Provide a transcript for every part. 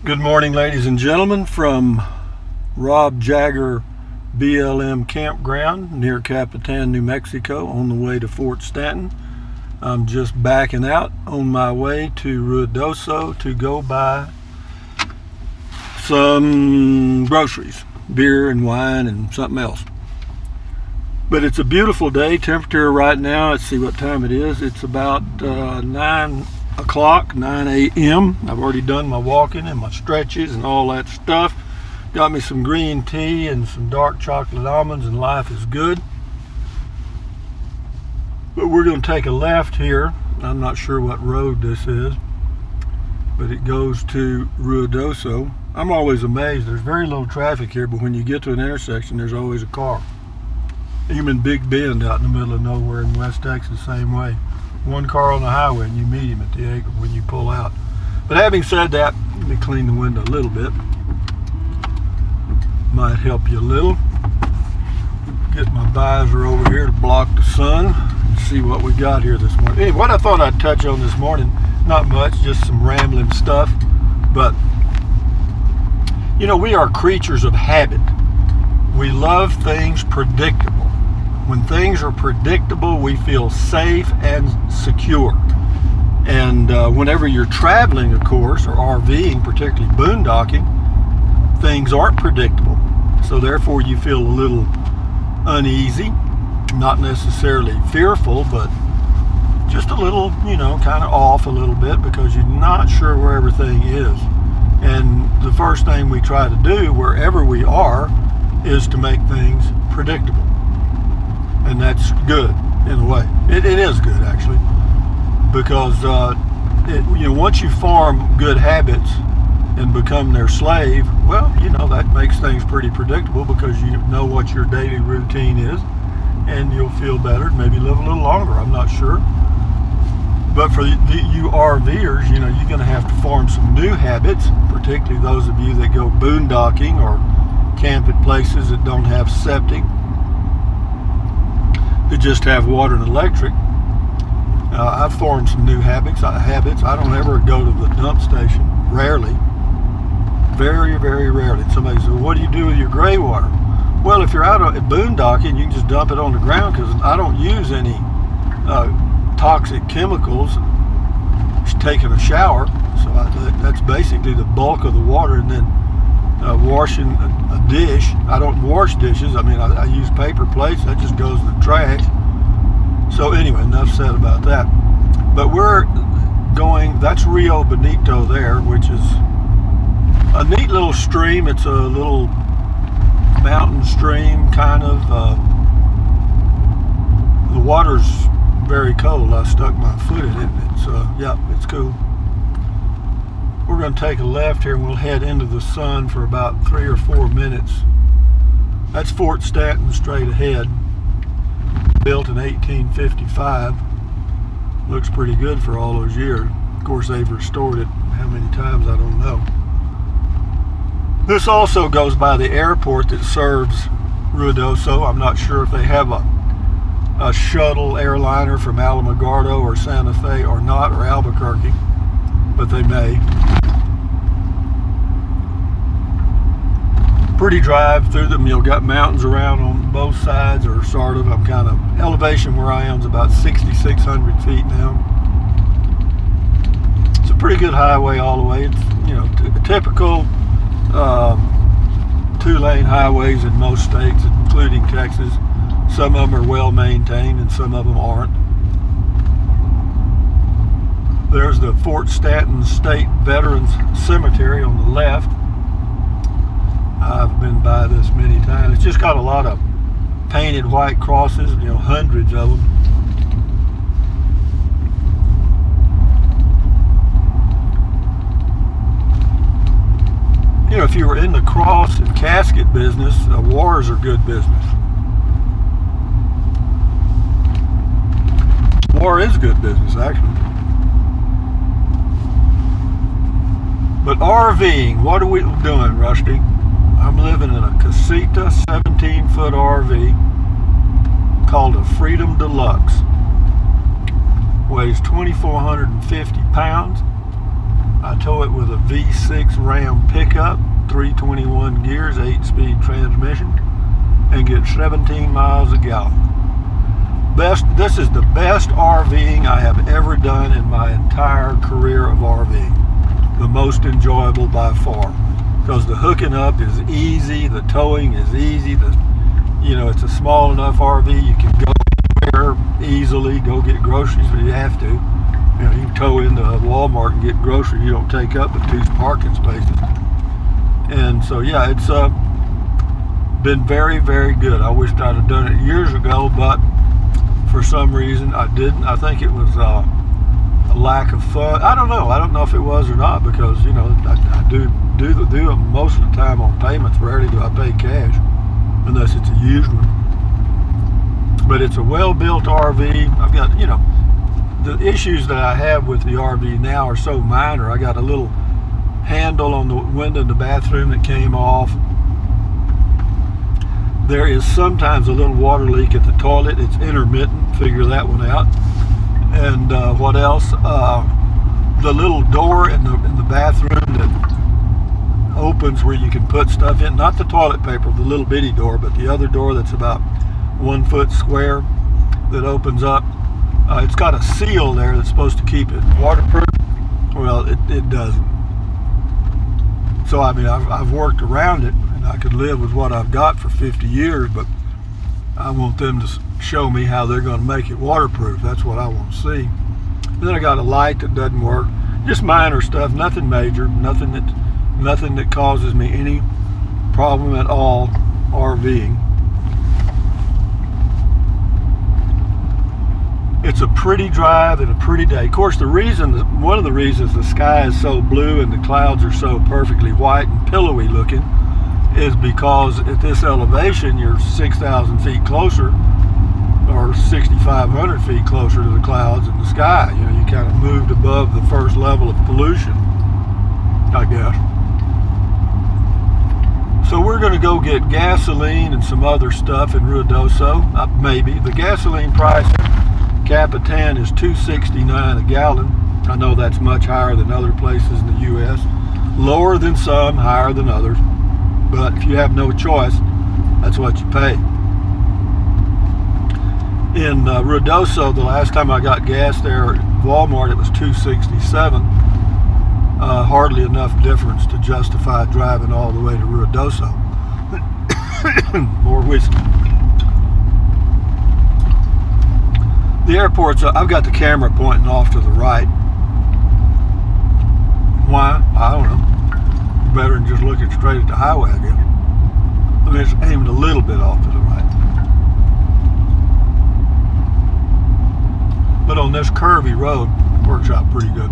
Good morning, ladies and gentlemen, from Rob Jagger BLM campground near Capitan, New Mexico, on the way to Fort Stanton. I'm just backing out on my way to RUIDOSO to go buy some groceries, beer and wine and something else. But it's a beautiful day. Temperature right now, let's see what time it is. It's about 9 a.m. I've already done my walking and my stretches and all that stuff. Got me some green tea and some dark chocolate almonds, and life is good. But we're going to take a left here. I'm not sure what road this is, but it goes to RUIDOSO. I'm always amazed. There's very little traffic here, but when you get to an intersection, there's always a car. Even Big Bend out in the middle of nowhere in West Texas, same way. One car on the highway and you meet him at the exit when you pull out. But having said that, let me clean the window a little bit. Might help you a little. Get my visor over here to block the sun and see what we got here this morning. Hey, what I thought I'd touch on this morning, not much, just some rambling stuff. But, you know, we are creatures of habit. We love things predictable. When things are predictable, we feel safe and secure. And whenever you're traveling, of course, or RVing, particularly boondocking, things aren't predictable. So therefore you feel a little uneasy, not necessarily fearful, but just a little, you know, kind of off a little bit because you're not sure where everything is. And the first thing we try to do wherever we are is to make things predictable. And that's good in a way. It is good, actually, because you know, once you form good habits and become their slave, well, you know, that makes things pretty predictable because you know what your daily routine is, and you'll feel better, maybe live a little longer. I'm not sure. But for you RVers, you know, you're going to have to form some new habits, particularly those of you that go boondocking or camp at places that don't have septic, that just have water and electric. I've formed some new habits. I don't ever go to the dump station. Rarely. Very, very rarely. Somebody says, what do you do with your gray water? Well, if you're out at boondocking, you can just dump it on the ground because I don't use any toxic chemicals taking a shower. So that's basically the bulk of the water. And then washing a dish. I don't wash dishes. I mean, I use paper plates. That just goes in the trash. So anyway, enough said about that. But we're going, that's Rio Bonito there, which is a neat little stream. It's a little mountain stream, kind of. The water's very cold. I stuck my foot in it. Yeah, it's cool. We're going to take a left here and we'll head into the sun for about 3 or 4 minutes. That's Fort Stanton straight ahead. Built in 1855. Looks pretty good for all those years. Of course, they've restored it how many times, I don't know. This also goes by the airport that serves RUIDOSO. I'm not sure if they have a shuttle airliner from Alamogordo or Santa Fe or not, or Albuquerque, but they may. Pretty drive through them. You've got mountains around on both sides, or sort of. I'm kind of, elevation where I am is about 6,600 feet now. It's a pretty good highway all the way. It's, you know, typical 2-lane highways in most states, including Texas. Some of them are well maintained and some of them aren't. There's the Fort Stanton State Veterans Cemetery on the left. I've been by this many times. It's just got a lot of painted white crosses, you know, hundreds of them. You know, if you were in the cross and casket business, wars are good business. War is good business, actually. But RVing, what are we doing, Rusty? I'm living in a Casita 17-foot RV called a Freedom Deluxe. Weighs 2,450 pounds. I tow it with a V6 Ram pickup, 321 gears, 8-speed transmission, and get 17 miles a gallon. This is the best RVing I have ever done in my entire career of RVing. The most enjoyable by far, because the hooking up is easy, the towing is easy. It's a small enough RV you can go anywhere easily, go get groceries if you have to. You can tow into Walmart and get groceries. You don't take up but 2 parking spaces. And so yeah, it's been very, very good. I wished I'd have done it years ago, but for some reason I didn't. I think it was a lack of fun. I don't know if it was or not, because I do them most of the time on payments. Rarely do I pay cash unless it's a used one. But it's a well-built RV. I've got, the issues that I have with the RV now are so minor. I got a little handle on the window in the bathroom that came off. There is sometimes a little water leak at the toilet. It's intermittent. Figure that one out. And what else? The little door in the bathroom that opens where you can put stuff in. Not the toilet paper, the little bitty door, but the other door that's about 1 foot square that opens up. It's got a seal there that's supposed to keep it waterproof. Well, it doesn't. So I mean, I've worked around it, and I could live with what I've got for 50 years, but I want them to show me how they're going to make it waterproof. That's what I want to see. And then I got a light that doesn't work. Just minor stuff, nothing major, nothing that causes me any problem at all RVing. It's a pretty drive and a pretty day. Of course, one of the reasons the sky is so blue and the clouds are so perfectly white and pillowy looking is because at this elevation, you're 6,000 feet closer, or 6,500 feet closer to the clouds and the sky. You kind of moved above the first level of pollution, I guess. So we're going to go get gasoline and some other stuff in Ruidoso. Maybe. The gasoline price Capitan is $2.69 a gallon. I know that's much higher than other places in the U.S. Lower than some, higher than others. But if you have no choice, that's what you pay. In Ruidoso, the last time I got gas there at Walmart, it was $2.67. Hardly enough difference to justify driving all the way to Ruidoso. More whiskey. The airport's, I've got the camera pointing off to the right. Why? I don't know. Better than just looking straight at the highway, I guess. I mean, it's aimed a little bit off to the right. But on this curvy road, it works out pretty good.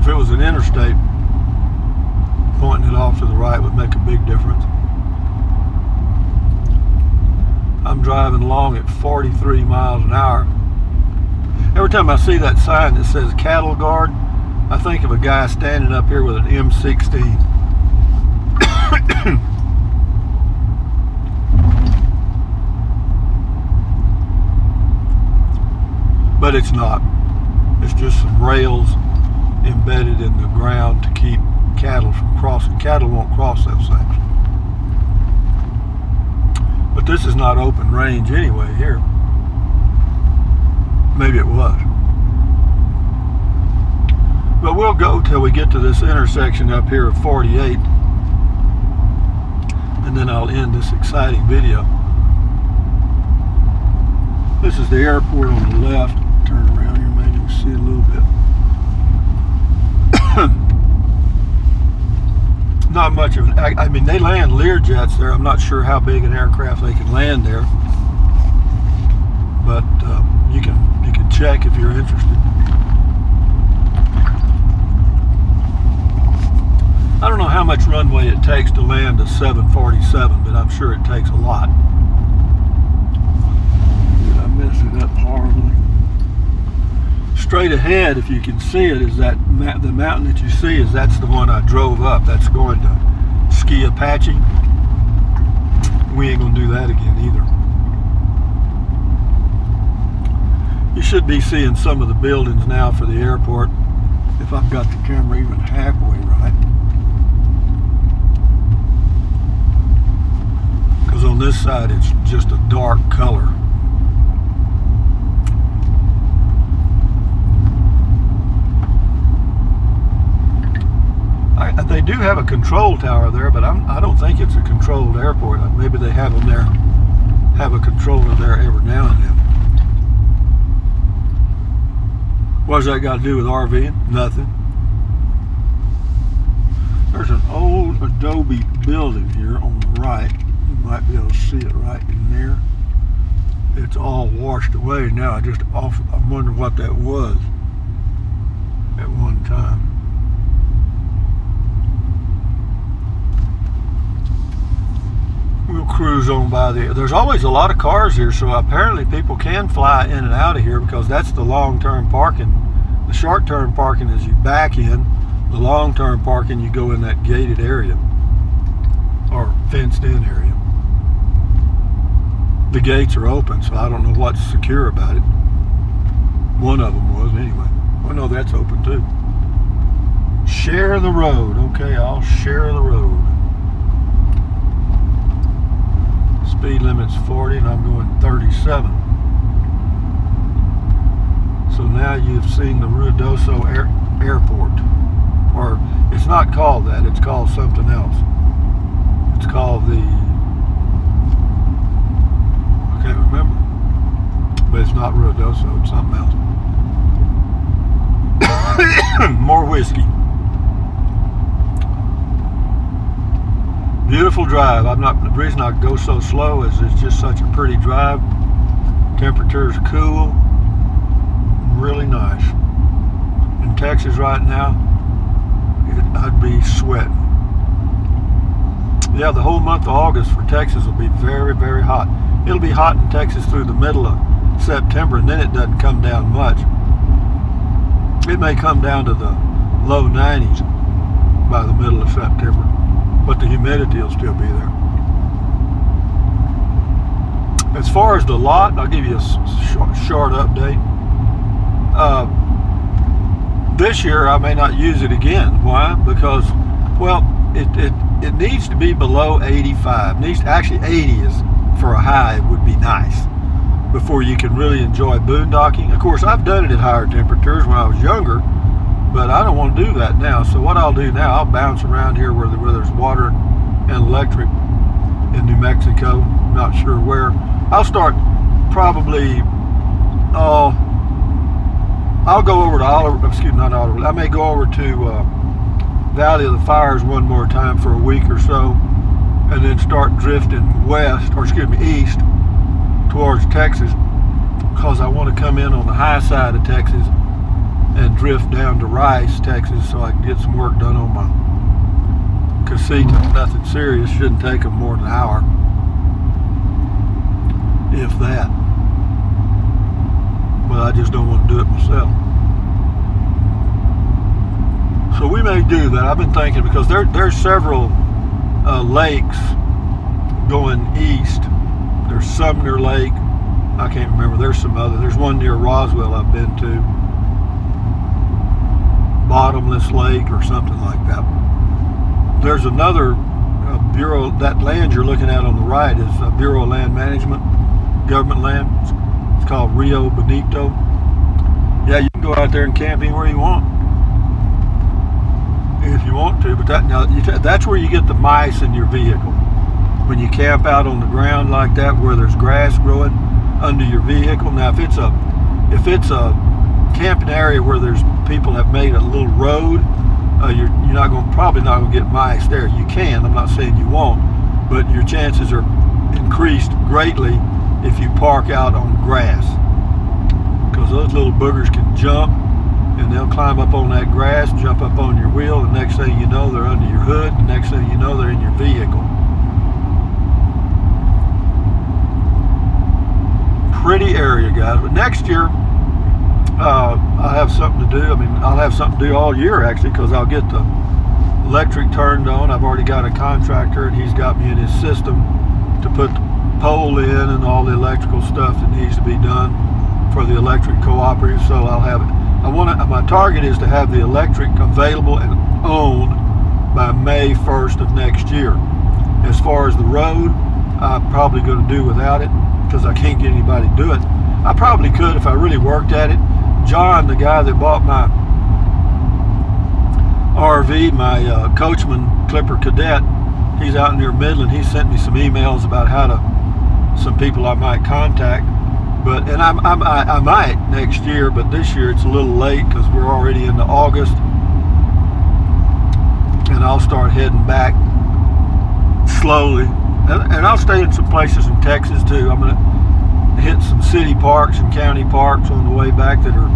If it was an interstate, pointing it off to the right would make a big difference. I'm driving along at 43 miles an hour. Every time I see that sign that says cattle guard, I think of a guy standing up here with an M16. But it's not. It's just some rails embedded in the ground to keep cattle from crossing. Cattle won't cross those things. But this is not open range anyway here. Maybe it was. But we'll go till we get to this intersection up here of 48. And then I'll end this exciting video. This is the airport on the left. Turn around here, maybe you can see a little bit. Not much of an, I mean, they land Learjets there. I'm not sure how big an aircraft they can land there. But you can check if you're interested. I don't know how much runway it takes to land a 747, but I'm sure it takes a lot. Did I mess it up horribly? Straight ahead, if you can see it, is that the mountain that you see that's the one I drove up. That's going to Ski Apache. We ain't gonna do that again either. You should be seeing some of the buildings now for the airport. If if I've got the camera even halfway right. Because on this side it's just a dark color. They do have a control tower there, but I don't think it's a controlled airport. Maybe they have them there, have a controller there every now and then. What's that got to do with RVing? Nothing. There's an old adobe building here on the right. You might be able to see it right in there. It's all washed away now. I'm wondering what that was at one time. We'll cruise on by there. There's always a lot of cars here, so apparently people can fly in and out of here because that's the long-term parking. The short-term parking is you back in. The long-term parking, you go in that gated area or fenced-in area. The gates are open, so I don't know what's secure about it. One of them was anyway. Oh no, that's open too. Share the road. Okay, I'll share the road. Speed limit's 40 and I'm going 37. So now you've seen the RUIDOSO airport. Or it's not called that, it's called something else. It's called the, I can't remember. But it's not RUIDOSO, it's something else. More whiskey. Beautiful drive. The reason I go so slow is it's just such a pretty drive. Temperature's cool, really nice. In Texas right now, I'd be sweating. Yeah, the whole month of August for Texas will be very, very hot. It'll be hot in Texas through the middle of September, and then it doesn't come down much. It may come down to the low 90s by the middle of September. But the humidity will still be there. As far as the lot, I'll give you a short update. This year I may not use it again. Why? Because, well, it needs to be below 85. Actually 80 is for a high would be nice before you can really enjoy boondocking. Of course, I've done it at higher temperatures when I was younger. But I don't want to do that now. So what I'll do now, I'll bounce around here where there's water and electric in New Mexico. Not sure where. I'll start probably, I'll go over to I may go over to Valley of the Fires one more time for a week or so, and then start drifting east towards Texas, because I want to come in on the high side of Texas and drift down to Rice, Texas, so I can get some work done on my casita. Nothing serious, shouldn't take them more than an hour, if that. But I just don't want to do it myself. So we may do that. I've been thinking, because there's several lakes going east. There's Sumner Lake. I can't remember. There's one near Roswell I've been to. Bottomless Lake or something like that. There's another bureau. That land you're looking at on the right is a Bureau of Land Management, government land. It's called Rio Bonito. Yeah, you can go out there and camp anywhere you want if you want to. But that's where you get the mice in your vehicle. When you camp out on the ground like that, where there's grass growing under your vehicle. Now, if it's a camping area where there's people have made a little road, you're probably not going to get mice there. You can, I'm not saying you won't, but your chances are increased greatly if you park out on grass, because those little boogers can jump and they'll climb up on that grass, jump up on your wheel. The next thing you know, they're under your hood. The next thing you know, they're in your vehicle. Pretty area, guys. But next year I'll have something to do. I'll have something to do all year, actually, because I'll get the electric turned on. I've already got a contractor, and he's got me in his system to put the pole in and all the electrical stuff that needs to be done for the electric cooperative. So I'll have My target is to have the electric available and owned by May 1st of next year. As far as the road, I'm probably going to do without it because I can't get anybody to do it. I probably could if I really worked at it. John, the guy that bought my RV, my Coachman Clipper Cadet, he's out near Midland. He sent me some emails about some people I might contact. And I might next year, but this year it's a little late because we're already into August. And I'll start heading back slowly. And I'll stay in some places in Texas too. I'm going to hit some city parks and county parks on the way back that are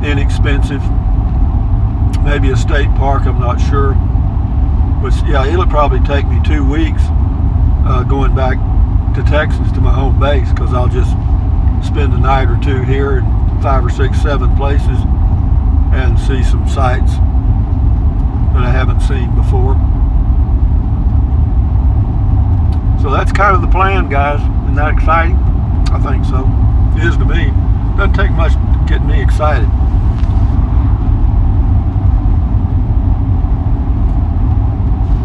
inexpensive. Maybe a state park, I'm not sure. But yeah, it'll probably take me 2 weeks going back to Texas to my home base because I'll just spend a night or two here in 5 or 6, 7 places and see some sights that I haven't seen before. So that's kind of the plan, guys. Isn't that exciting? I think so. It is to me. Doesn't take much to get me excited.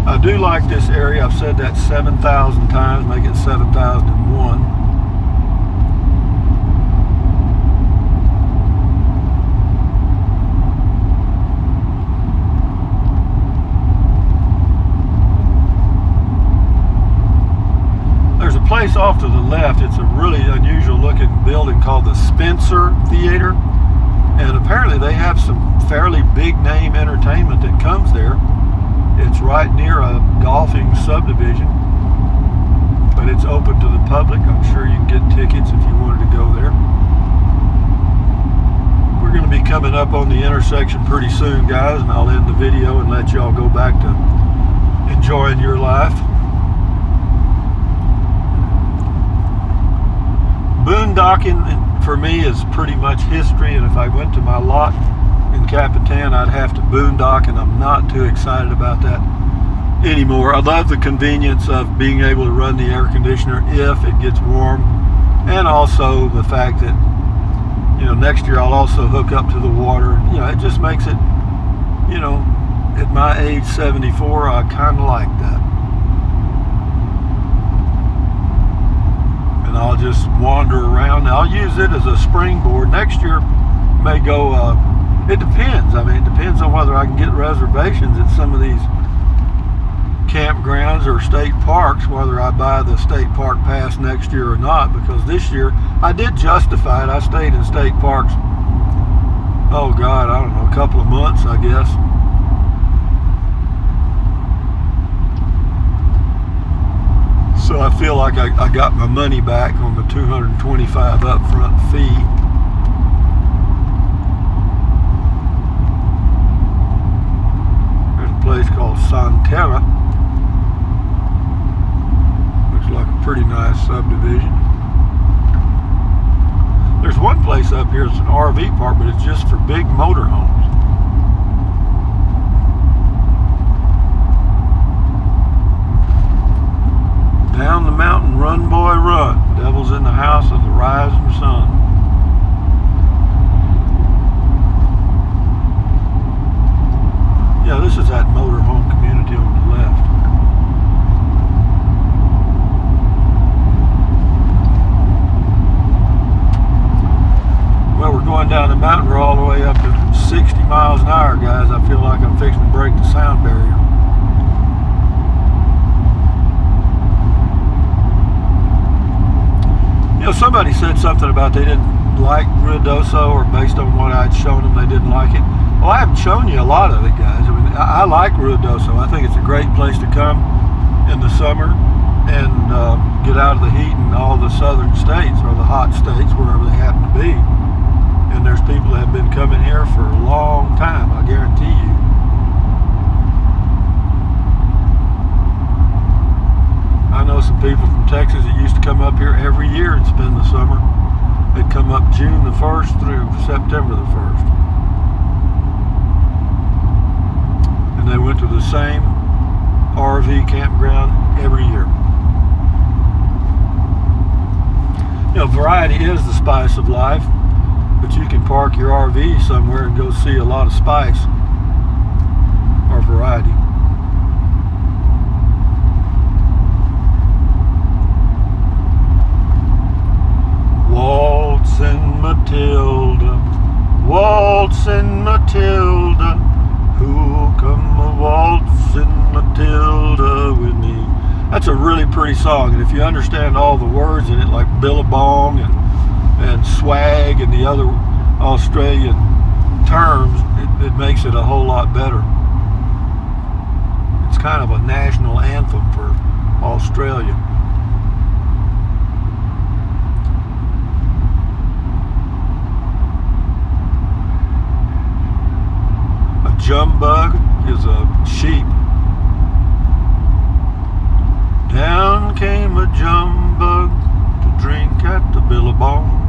I do like this area. I've said that 7,000 times. Make it 7,001. Place off to the left, it's a really unusual looking building called the Spencer Theater, and apparently they have some fairly big name entertainment that comes there. It's right near a golfing subdivision, but it's open to the public. I'm sure you can get tickets if you wanted to go there. We're going to be coming up on the intersection pretty soon, guys, and I'll end the video and let y'all go back to enjoying your life. Boondocking for me is pretty much history, and if I went to my lot in Capitan, I'd have to boondock, and I'm not too excited about that anymore. I love the convenience of being able to run the air conditioner if it gets warm, and also the fact that, you know, next year I'll also hook up to the water. You know, it just makes it, you know, at my age 74, I kind of like that. And I'll just wander around. I'll use it as a springboard. Next year may go, it depends. I mean, it depends on whether I can get reservations at some of these campgrounds or state parks, whether I buy the state park pass next year or not, because this year I did justify it. I stayed in state parks, oh God, I don't know, a couple of months, I guess. So I feel like I got my money back on the $225 upfront fee. There's a place called Santerra. Looks like a pretty nice subdivision. There's one place up here, it's an RV park, but it's just for big motorhomes. Down the mountain, run boy run. Devil's in the house of the rising sun. Yeah, this is that motorhome community on the left. Well, we're going down the mountain. We're all the way up to 60 miles an hour, guys. I feel like I'm fixing to break the sound barrier. You know, somebody said something about they didn't like RUIDOSO, or based on what I'd shown them, they didn't like it. Well, I haven't shown you a lot of it, guys. I mean, I like RUIDOSO. I think it's a great place to come in the summer and get out of the heat in all the southern states, or the hot states, wherever they happen to be. And there's people that have been coming here for a long time, I guarantee you. I know some people from Texas that used to come up here every year and spend the summer. They'd come up June the 1st through September the 1st. And they went to the same RV campground every year. You know, variety is the spice of life, but But you can park your RV somewhere and go see a lot of spice or variety. Waltzing Matilda, waltzing Matilda, who'll come a waltzing Matilda with me. That's a really pretty song, and if you understand all the words in it, like billabong and swag and the other Australian terms, it makes it a whole lot better. It's kind of a national anthem for Australia. A jumbug is a sheep. Down came a jumbug to drink at the billabong,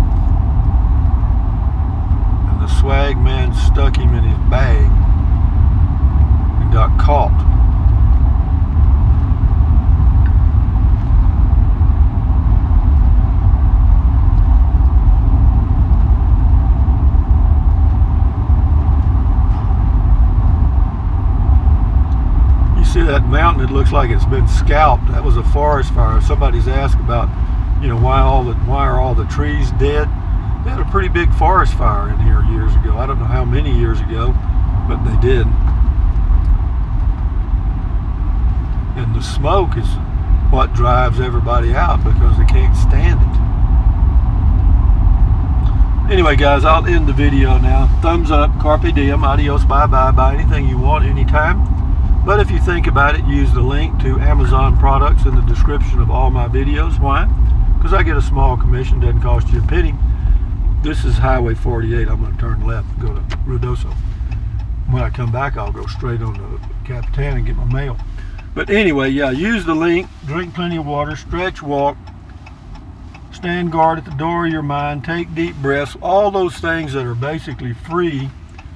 and the swag man stuck him in his bag and got caught. See that mountain? It looks like it's been scalped. That was a forest fire. Somebody's asked about, why are all the trees dead? They had a pretty big forest fire in here years ago. I don't know how many years ago, but they did. And the smoke is what drives everybody out because they can't stand it. Anyway, guys, I'll end the video now. Thumbs up, carpe diem, adios, bye-bye, buy anything you want anytime. But if you think about it, use the link to Amazon products in the description of all my videos. Why? Because I get a small commission, doesn't cost you a penny. This is Highway 48. I'm going to turn left and go to RUIDOSO. When I come back, I'll go straight on to Capitan and get my mail. But anyway, yeah, use the link, drink plenty of water, stretch, walk, stand guard at the door of your mind, take deep breaths, all those things that are basically free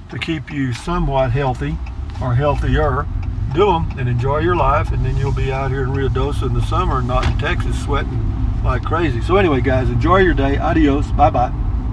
to keep you somewhat healthy or healthier. Do them and enjoy your life, and then you'll be out here in RUIDOSO in the summer and not in Texas sweating like crazy. So anyway, guys, enjoy your day. Adios. Bye-bye.